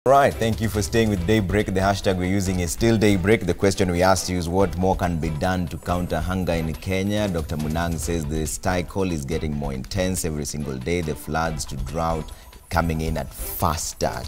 Right, thank you for staying with Daybreak. The hashtag we're using is still Daybreak. The question we asked you is what more can be done to counter hunger in Kenya. Dr. Munang says the cycle is getting more intense every single day. The floods to drought coming in at faster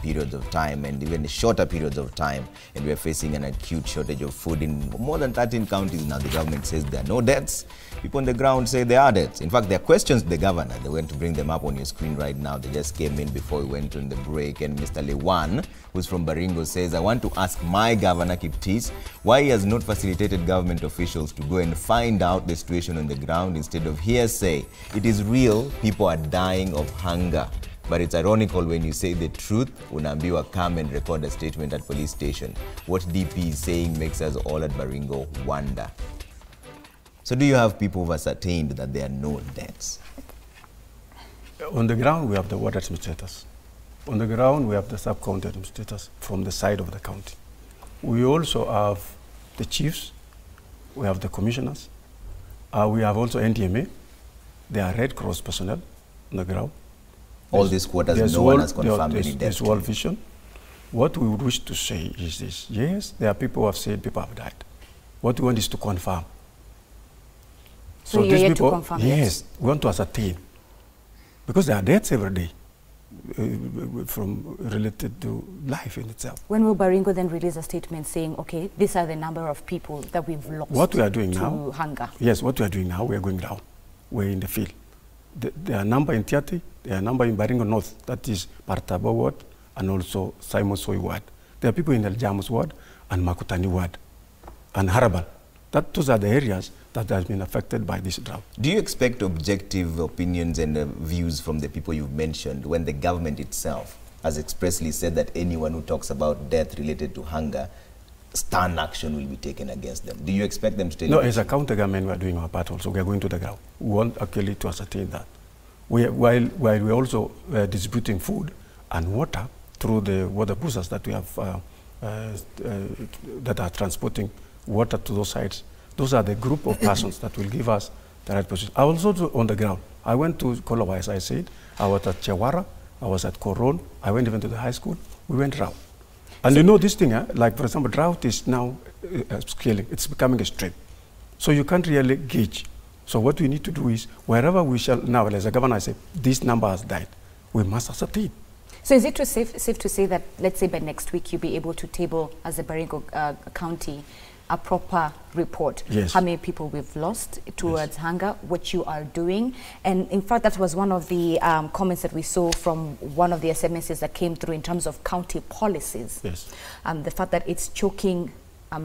periods of time and even shorter periods of time. And we're facing an acute shortage of food in more than 13 counties now. The government says there are no deaths. People on the ground say there are deaths. In fact, there are questions to the governor. They went to bring them up on your screen right now. They just came in before we went on the break. And Mr. Lewan, who's from Baringo, says, I want to ask my governor, Kiptis, why he has not facilitated government officials to go and find out the situation on the ground instead of hearsay. It is real. People are dying of hunger. But it's ironical when you say the truth, unaambiwa come and record a statement at police station. What DP is saying makes us all at Baringo wonder. So do you have people who have ascertained that there are no deaths? On the ground, we have the water administrators. On the ground, we have the sub-county administrators from the side of the county. We also have the chiefs, we have the commissioners, we have also NDMA, there are Red Cross personnel on the ground. All these quarters, no one has confirmed any death. There's World Vision. What we would wish to say is this: yes, there are people who have said people have died. What we want is to confirm. So you're yet to confirm? Yes, we want to ascertain. Because there are deaths every day related to life in itself. When will Baringo then release a statement saying, okay, these are the number of people that we've lost what we are doing to now, hunger? Yes, what we are doing now, we are going down. We're in the field. There are a number in Tiati, there are a number in Baringo North, that is Partabo Ward, and also Simon Soy Ward. There are people in El Jamus Ward, and Makutani Ward, and Harabal. Those are the areas that have been affected by this drought. Do you expect objective opinions and views from the people you've mentioned when the government itself has expressly said that anyone who talks about death related to hunger, stern action will be taken against them? Do you expect them to take No, as a counter government, we are doing our part also. We are going to the ground. We want actually to ascertain that. While we are also distributing food and water through the water boosters that we have that are transporting water to those sites. Those are the group of persons that will give us the right position. I was also on the ground. I went to Kolowa, as I said. I was at Chewara. I was at Koron. I went even to the high school. We went around. And you know this thing, like for example, drought is now scaling. It's becoming extreme. So you can't really gauge. So what we need to do is, wherever we shall, now as a governor, I say, this number has died, we must ascertain. So is it safe to say that, let's say by next week, you'll be able to table, as a Baringo County, a proper report, yes, how many people we've lost towards hunger, what you are doing. And in fact, that was one of the comments that we saw from one of the SMSs that came through in terms of county policies. Yes. The fact that it's choking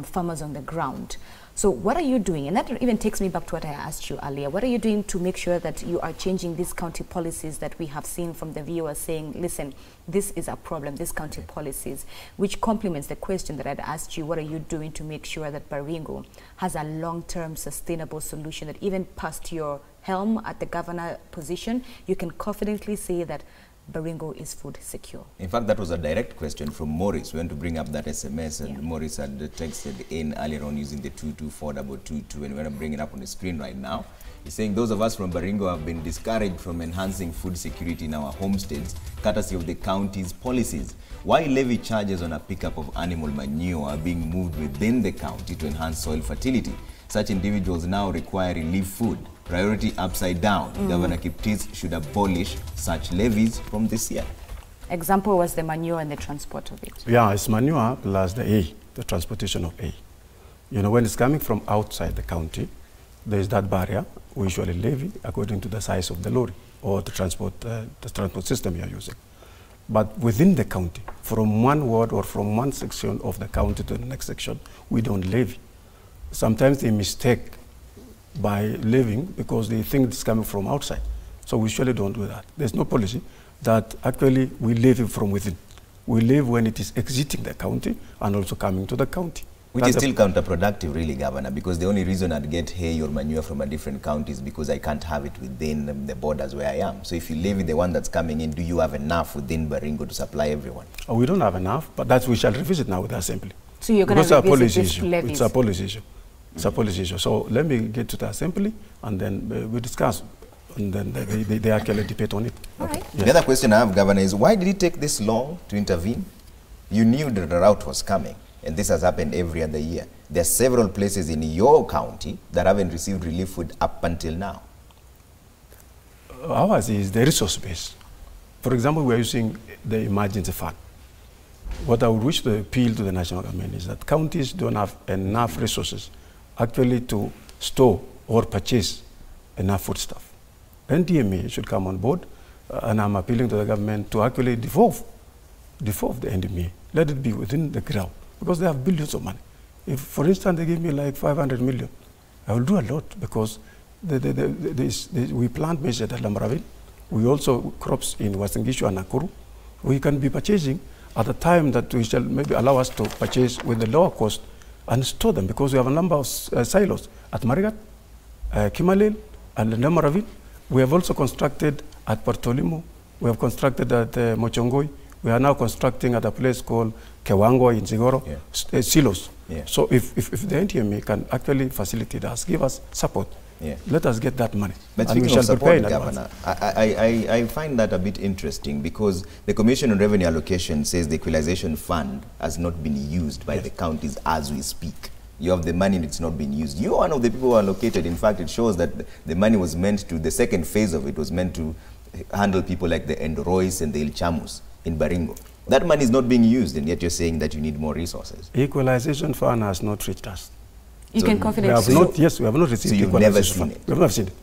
farmers on the ground. So what are you doing? And that even takes me back to what I asked you earlier. What are you doing to make sure that you are changing these county policies that we have seen from the viewers saying, listen, this is a problem, these county policies, which complements the question that I'd asked you, what are you doing to make sure that Baringo has a long-term sustainable solution that even past your helm at the governor position, you can confidently say that Baringo is food secure? In fact, that was a direct question from Morris. We went to bring up that SMS, and Morris had texted in earlier on using the 22422, and we're going to bring it up on the screen right now. He's saying those of us from Baringo have been discouraged from enhancing food security in our homesteads, courtesy of the county's policies. Why levy charges on a pickup of animal manure are being moved within the county to enhance soil fertility? Such individuals now require relief food. Priority upside down. Governor Kiptis should abolish such levies from this year. Example was the manure and the transport of it. Yeah, it's manure plus the transportation of A. You know, when it's coming from outside the county, there is that barrier. We usually levy according to the size of the lorry or the transport system you are using. But within the county, from one ward or from one section of the county to the next section, we don't levy. Sometimes they mistake by levying because they think it's coming from outside. So we surely don't do that. There's no policy that actually we levy from within. We levy when it is exiting the county and also coming to the county. Which is still counterproductive, really, Governor, because the only reason I'd get hay or manure from a different county is because I can't have it within the borders where I am. So if you levy the one that's coming in, do you have enough within Baringo to supply everyone? Oh, we don't have enough, but that we shall revisit now with the Assembly. So you're going to revisit this levies? It's a policy issue. It's a policy issue. So let me get to the Assembly and then we discuss and then they actually debate on it. All right. The other question I have, Governor, is why did it take this long to intervene? You knew that the drought was coming, and this has happened every other year. There are several places in your county that haven't received relief food up until now. Ours is the resource base. For example, we are using the emergency fund. What I would wish to appeal to the national government is that counties don't have enough resources actually to store or purchase enough foodstuff. NDMA should come on board, and I'm appealing to the government to actually devolve the NDMA. Let it be within the ground, because they have billions of money. If, for instance, they give me like 500 million, I will do a lot, because we plant maize at Lamraville. We also crops in Western Gishu and Nakuru. We can be purchasing at the time that we shall maybe allow us to purchase with the lower cost and store them, because we have a number of silos at Marigat, Kimalil, and Lamraville. We have also constructed at Portolimo. We have constructed at Mochongoi. We are now constructing at a place called Kewango in Zigoro, silos. Yeah. So if the NTMA can actually facilitate us, give us support, let us get that money. But and we speaking shall of support, prepare in Governor, I find that a bit interesting, because the Commission on Revenue Allocation says the equalization fund has not been used by the counties as we speak. You have the money and it's not being used. You are one of the people who are allocated. In fact, it shows that the money was meant to, the second phase of it was meant to handle people like the Endorois and the Il Chamus in Baringo. That money is not being used, and yet you're saying that you need more resources. Equalization fund has not reached us. You can confidently yes, we have not received. So you've never seen it? We have not seen it.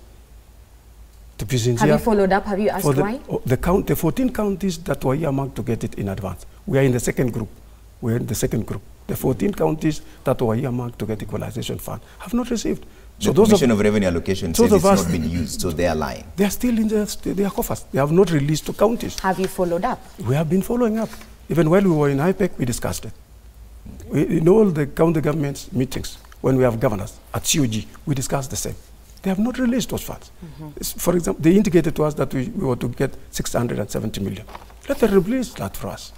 To be sincere, have you followed up? Have you asked why? The 14 counties that were earmarked to get it in advance, we are in the second group. We're in the second group. The 14 counties that were earmarked to get equalization fund have not received. So the Commission of Revenue Allocation says it's not been used, so they are lying. They are still in their coffers. They have not released to counties. Have you followed up? We have been following up. Even while we were in IPEC, we discussed it. In all the county governments meetings, when we have governors at COG, we discussed the same. They have not released those funds. For example, they indicated to us that we were to get 670 million. Let them release that for us.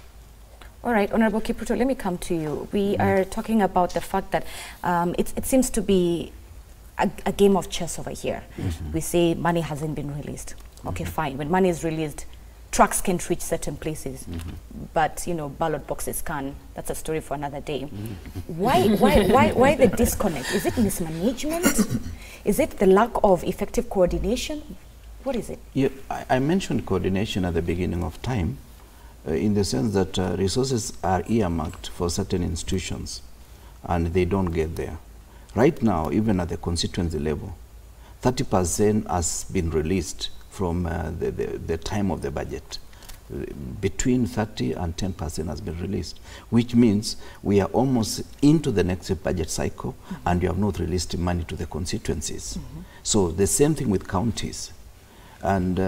All right, Honorable Kipruto, let me come to you. We are talking about the fact that it seems to be a game of chess over here. We say money hasn't been released. Okay, fine. When money is released, trucks can't reach certain places, but ballot boxes can. That's a story for another day. Why the disconnect? Is it mismanagement? Is it the lack of effective coordination? What is it? Yeah, I mentioned coordination at the beginning of time, in the sense that resources are earmarked for certain institutions, and they don't get there. Right now, even at the constituency level, 30% has been released from the time of the budget. Between 30 and 10% has been released, which means we are almost into the next budget cycle, and you have not released money to the constituencies. So the same thing with counties. And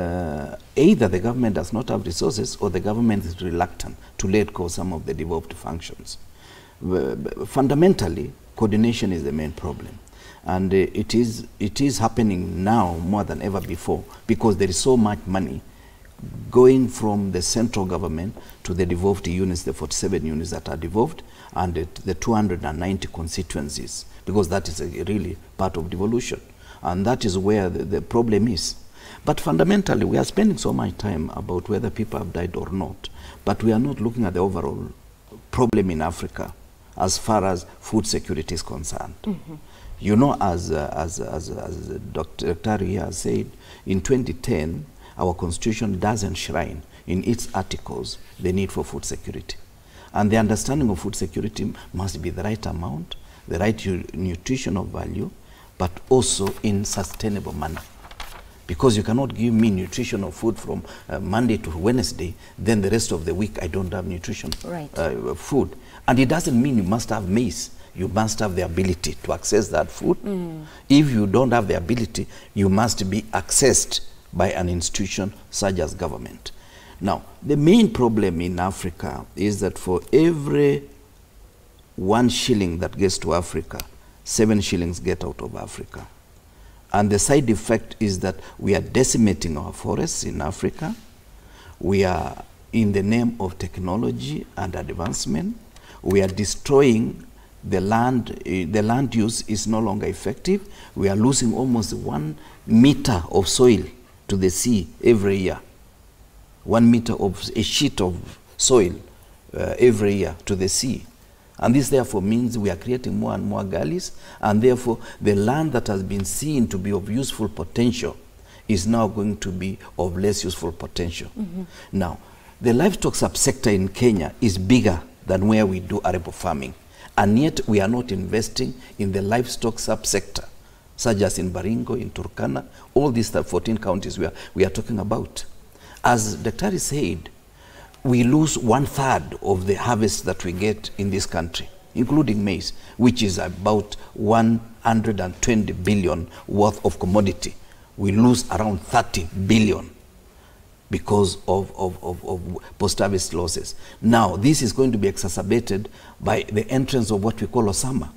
either the government does not have resources, or the government is reluctant to let go some of the devolved functions. Fundamentally, coordination is the main problem. And it is happening now more than ever before, because there is so much money going from the central government to the devolved units, the 47 units that are devolved, and the 290 constituencies, because that is really part of devolution. And that is where the problem is. But fundamentally, we are spending so much time about whether people have died or not, but we are not looking at the overall problem in Africa as far as food security is concerned. As Dr. Tari has said, in 2010, our constitution does enshrine in its articles the need for food security. And the understanding of food security must be the right amount, the right nutritional value, but also in sustainable manner. Because you cannot give me nutritional food from Monday to Wednesday, then the rest of the week I don't have nutrition food. And it doesn't mean you must have maize. You must have the ability to access that food. If you don't have the ability, you must be accessed by an institution such as government. Now, the main problem in Africa is that for every 1 shilling that gets to Africa, 7 shillings get out of Africa. And the side effect is that we are decimating our forests in Africa. We are, in the name of technology and advancement, we are destroying the land. The land use is no longer effective. We are losing almost 1 meter of soil to the sea every year. 1 meter of a sheet of soil every year to the sea. And this therefore means we are creating more and more gullies, and therefore the land that has been seen to be of useful potential is now going to be of less useful potential. Now, the livestock subsector in Kenya is bigger than where we do arable farming, and yet we are not investing in the livestock subsector, such as in Baringo, in Turkana, all these 14 counties we are talking about. As Daktari said, we lose 1/3 of the harvest that we get in this country, including maize, which is about 120 billion worth of commodity. We lose around 30 billion because of post-harvest losses. Now, this is going to be exacerbated by the entrance of what we call Osama,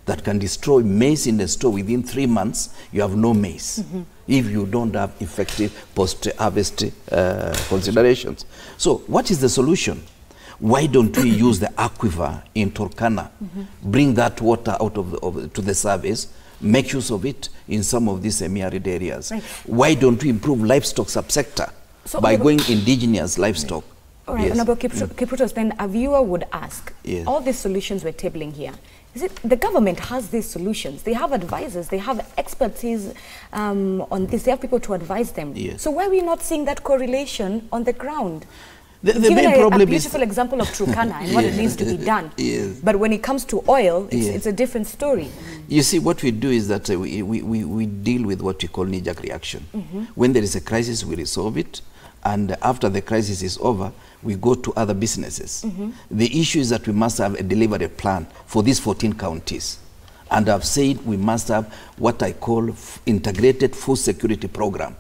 that can destroy maize in the store. Within 3 months, you have no maize, if you don't have effective post-harvest considerations. So what is the solution? Why don't we use the aquifer in Turkana, bring that water out to the service, make use of it in some of these semi-arid areas? Right. Why don't we improve livestock subsector by going indigenous livestock? All right, Yes. Honorable Kiprutos, then a viewer would ask, Yes. all these solutions we're tabling here, is it the government has these solutions? They have advisors, they have expertise on this, they have people to advise them. Yes. So why are we not seeing that correlation on the ground? The Given main problem a beautiful example of Turkana and what it needs to be done. Yes. But when it comes to oil, Yes. it's a different story. You see, what we do is that we deal with what we call knee-jerk reaction. When there is a crisis, we resolve it, and after the crisis is over, we go to other businesses. The issue is that we must have a delivery plan for these 14 counties. And I've said we must have what I call integrated food security program,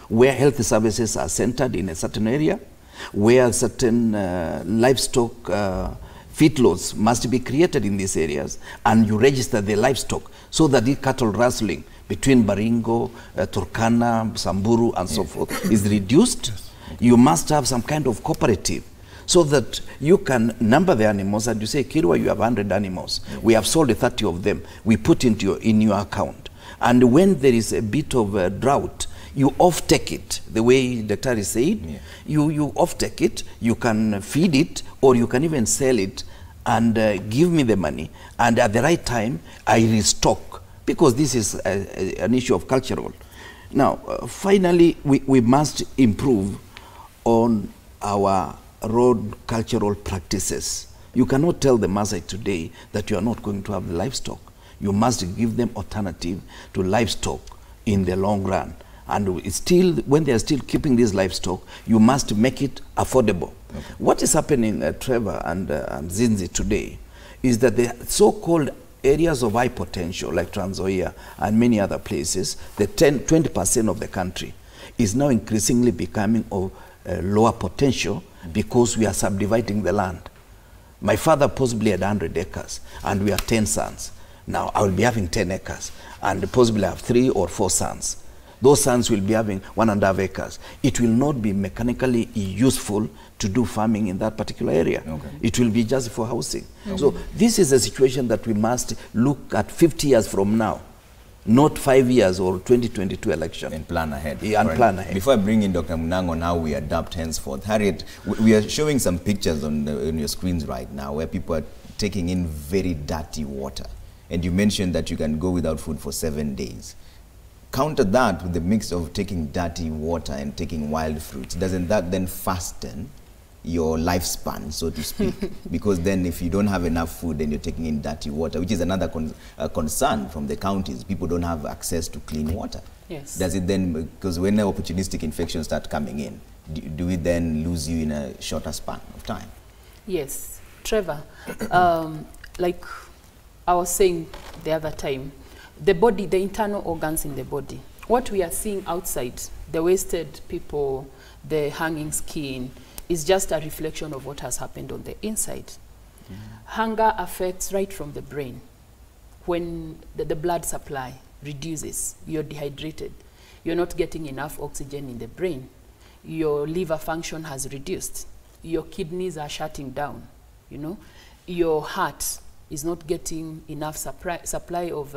where health services are centered in a certain area, where certain livestock feedlots must be created in these areas, and you register the livestock so that the cattle rustling between Baringo, Turkana, Samburu, and so forth is reduced. You must have some kind of cooperative so that you can number the animals, and you say, Kirwa, you have 100 animals. We have sold 30 of them. We put into in your account. And when there is a bit of drought, you off-take it, the way Daktari said. You off-take it, you can feed it, or you can even sell it and give me the money. And at the right time, I restock, because this is an issue of cultural. Now, finally, we must improve on our road cultural practices. You cannot tell the Maasai today that you are not going to have the livestock. You must give them alternative to livestock in the long run. And it's still, when they are still keeping these livestock, you must make it affordable. What is happening, Trevor and Zinzi today, is that the so-called areas of high potential, like Trans Nzoia and many other places, the 20% of the country is now increasingly becoming of lower potential because we are subdividing the land. My father possibly had 100 acres, and we have 10 sons. Now I will be having 10 acres, and possibly have 3 or 4 sons. Those sons will be having 1.5 acres. It will not be mechanically useful to do farming in that particular area. It will be just for housing. So this is a situation that we must look at 50 years from now, not 5 years or 2022 election. And plan ahead. Yeah, and plan ahead. Before I bring in Dr. Munang on how we adapt henceforth, Harriet, we are showing some pictures on your screens right now where people are taking in very dirty water. And you mentioned that you can go without food for 7 days. Counter that with the mix of taking dirty water and taking wild fruits. Doesn't that then fasten your lifespan, so to speak? Because then if you don't have enough food, then you're taking in dirty water, which is another concern from the counties. People don't have access to clean water. Yes. Does it then, because when the opportunistic infections start coming in, do we then lose you in a shorter span of time? Yes. Trevor, like I was saying the other time, the body, the internal organs in the body, what we are seeing outside, the wasted people, the hanging skin, is just a reflection of what has happened on the inside. Hunger affects right from the brain. When the blood supply reduces, you're dehydrated. You're not getting enough oxygen in the brain. Your liver function has reduced. Your kidneys are shutting down, you know. Your heart is not getting enough supply of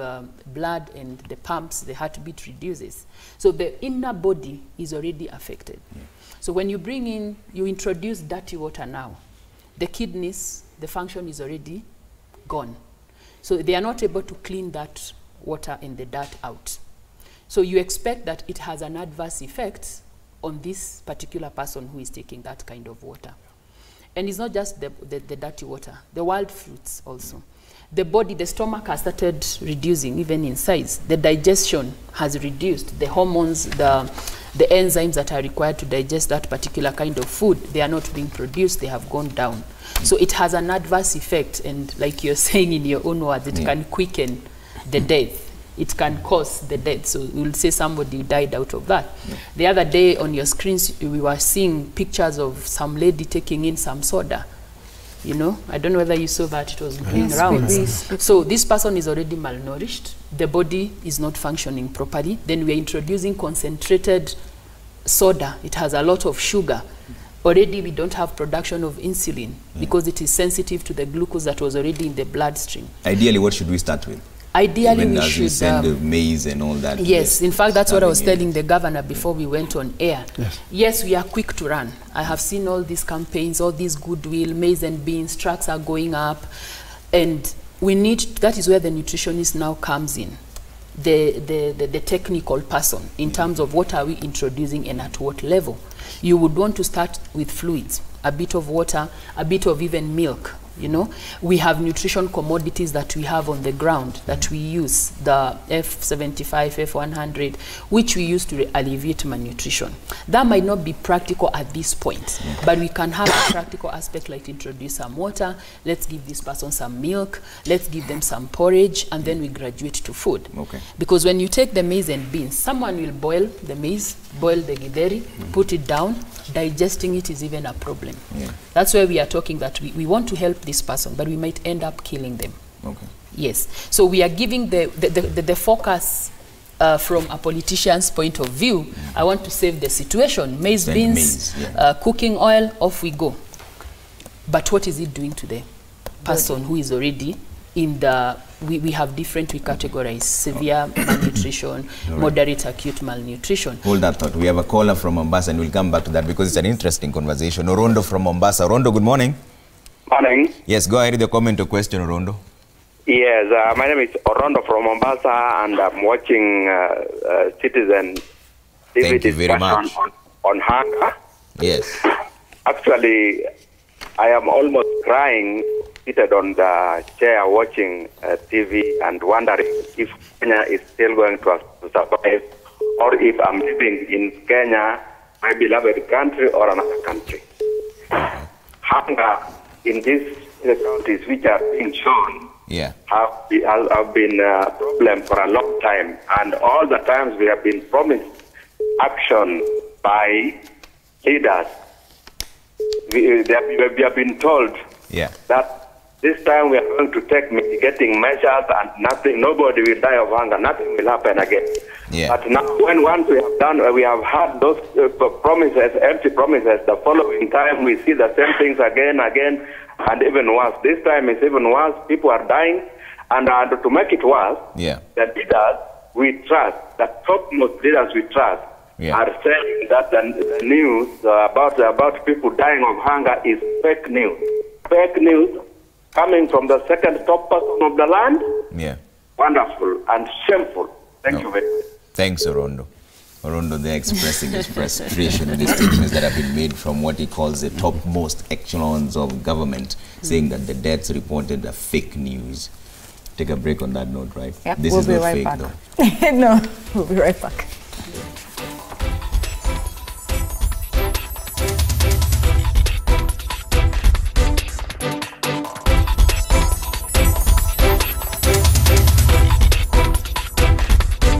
blood, and the pumps, the heartbeat reduces. So the inner body is already affected. Yeah. So when you bring in, you introduce dirty water now, the kidneys, the function is already gone. So they are not able to clean that water and the dirt out. So you expect that it has an adverse effect on this particular person who is taking that kind of water. And it's not just the dirty water, the wild fruits also. The body, the stomach has started reducing even in size. The digestion has reduced. The hormones, the enzymes that are required to digest that particular kind of food, they are not being produced, they have gone down. So it has an adverse effect, and like you're saying in your own words, it can quicken the death. It can cause the death. So you'll say somebody died out of that. The other day on your screens, we were seeing pictures of some lady taking in some soda. You know, I don't know whether you saw that, it was going around. So this person is already malnourished. The body is not functioning properly. Then we are introducing concentrated soda. It has a lot of sugar. Already we don't have production of insulin because it is sensitive to the glucose that was already in the bloodstream. Ideally, what should we start with? Ideally, even we as should we send the maize and all that. Yes, in fact, that's what I was telling the governor before we went on air. Yes, we are quick to run. I have seen all these campaigns, all these goodwill, maize and beans, trucks are going up, and we need, that is where the nutritionist now comes in, the technical person, in terms of what are we introducing and at what level. You would want to start with fluids, a bit of water, a bit of even milk. You know, we have nutrition commodities that we have on the ground that we use, the F75, F100, which we use to alleviate malnutrition. That might not be practical at this point, but we can have a practical aspect like introduce some water, let's give this person some milk, let's give them some porridge, and then we graduate to food. Because when you take the maize and beans, someone will boil the maize, boil the githeri, put it down, digesting it is even a problem. That's where we are talking that we want to help this person, but we might end up killing them. Yes. So we are giving the focus from a politician's point of view. I want to save the situation. Maize, beans, cooking oil, off we go. But what is it doing to the person who is already in the, we have different, we categorize severe malnutrition, moderate acute malnutrition. Hold that thought. We have a caller from Mombasa and we'll come back to that because it's an interesting conversation. Orondo from Mombasa. Orondo, good morning. Morning. Yes, go ahead with your comment or question, Orondo. Yes, my name is Orondo from Mombasa and I'm watching Citizen TV discussion on hunger. Yes. Actually, I am almost crying, seated on the chair watching TV and wondering if Kenya is still going to survive or if I'm living in Kenya, my beloved country, or another country. Hunger in these countries which are being shown have been a problem for a long time, and all the times we have been promised action by leaders. We have been told that this time we are going to take mitigating measures and nobody will die of hunger, nothing will happen again. But now once we have done, we have had those promises, empty promises, the following time we see the same things again, and even worse. This time it's even worse, people are dying, and to make it worse, the leaders we trust, the topmost leaders we trust, are saying that the news about people dying of hunger is fake news. Fake news coming from the second top person of the land. Wonderful and shameful. Thank you very much. Thanks, Orondo. Orondo, they're expressing his frustration with the statements that have been made from what he calls the topmost echelons of government, saying that the deaths reported are fake news. Take a break on that note, right? Yep, This we'll is be not right fake, back. though. No, we'll be right back.